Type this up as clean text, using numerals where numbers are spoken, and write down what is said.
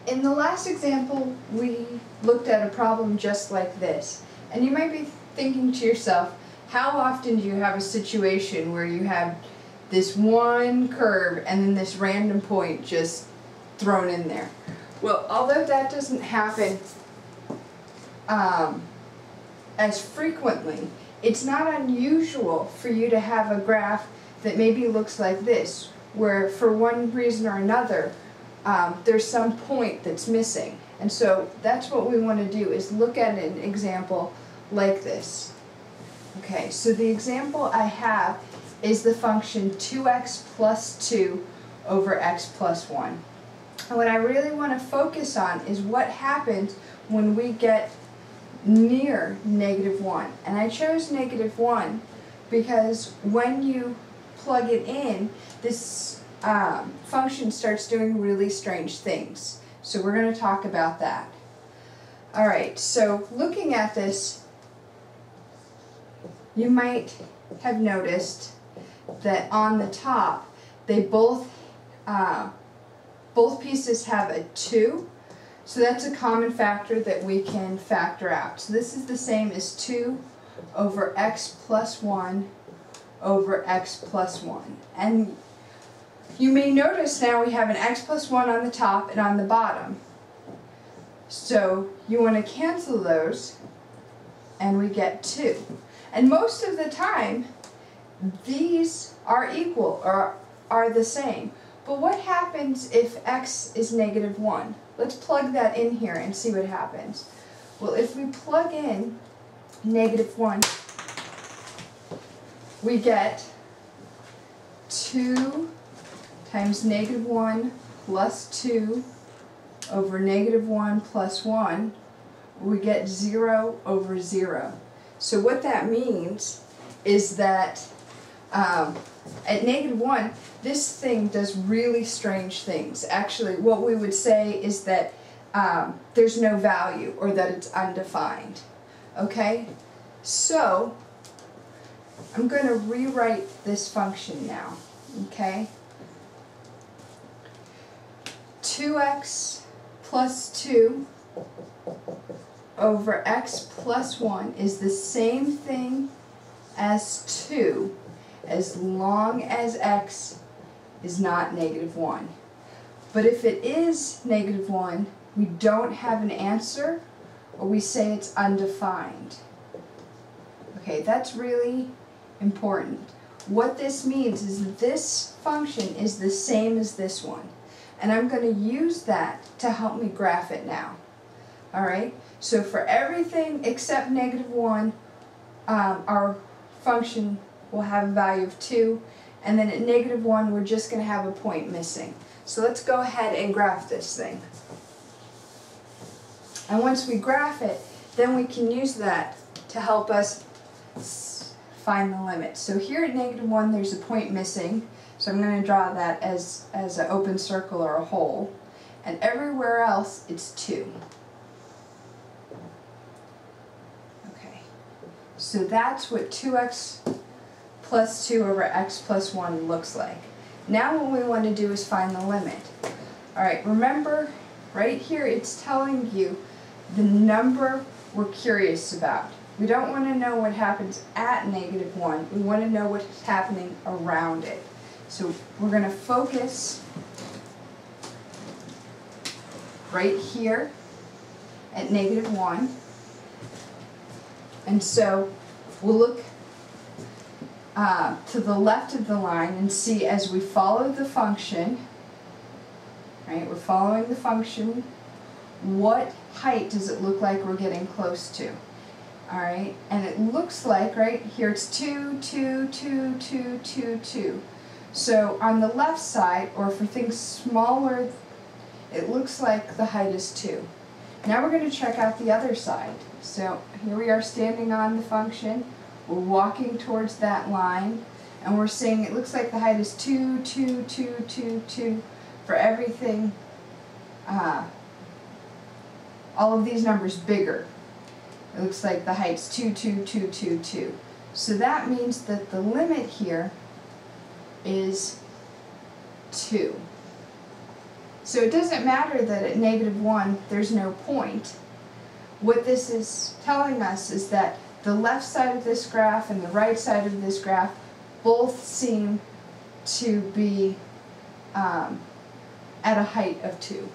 In the last example, we looked at a problem just like this. And you might be thinking to yourself, how often do you have a situation where you have this one curve and then this random point just thrown in there? Well, although that doesn't happen as frequently, it's not unusual for you to have a graph that maybe looks like this, where for one reason or another, there's some point that's missing. And so that's what we want to do, is look at an example like this. Okay, so the example I have is the function 2x plus 2 over x plus 1. And what I really want to focus on is what happens when we get near -1. And I chose -1 because when you plug it in, this function starts doing really strange things. So we're going to talk about that. Alright, so looking at this, you might have noticed that on the top, they both pieces have a 2. So that's a common factor that we can factor out. So this is the same as 2 over x plus 1 over x plus 1. And you may notice now we have an x plus 1 on the top and on the bottom. So you want to cancel those, and we get 2. And most of the time, these are equal or are the same. But what happens if x is -1? Let's plug that in here and see what happens. Well, if we plug in -1, we get 2 times -1 plus 2 over -1 plus 1. We get 0 over 0. So what that means is that at -1, this thing does really strange things. Actually, what we would say is that there's no value, or that it's undefined. Okay? So, I'm going to rewrite this function now. Okay? 2x plus 2 over x plus 1 is the same thing as 2, as long as x is not -1. But if it is -1, we don't have an answer, or we say it's undefined. Okay, that's really important. What this means is that this function is the same as this one. And I'm going to use that to help me graph it now. Alright, so for everything except -1, our function will have a value of 2, and then at -1 we're just going to have a point missing. So let's go ahead and graph this thing. And once we graph it, then we can use that to help us find the limit. So here at -1 there's a point missing, so I'm going to draw that as an open circle or a hole, and everywhere else it's 2. Okay, so that's what 2x plus 2 over x plus 1 looks like. Now what we want to do is find the limit. Alright, remember, right here it's telling you the number we're curious about. We don't want to know what happens at -1, we want to know what's happening around it. So we're going to focus right here at -1. And so we'll look to the left of the line and see, as we follow the function, right, we're following the function, what height does it look like we're getting close to? Alright, and it looks like, right, here it's 2, 2, 2, 2, 2, 2. So on the left side, or for things smaller, it looks like the height is 2. Now we're going to check out the other side. So here we are standing on the function, we're walking towards that line, and we're saying it looks like the height is 2, 2, 2, 2, 2 for everything, all of these numbers bigger. It looks like the height's 2, 2, 2, 2, 2. So that means that the limit here is 2. So it doesn't matter that at -1 there's no point. What this is telling us is that the left side of this graph and the right side of this graph both seem to be at a height of 2.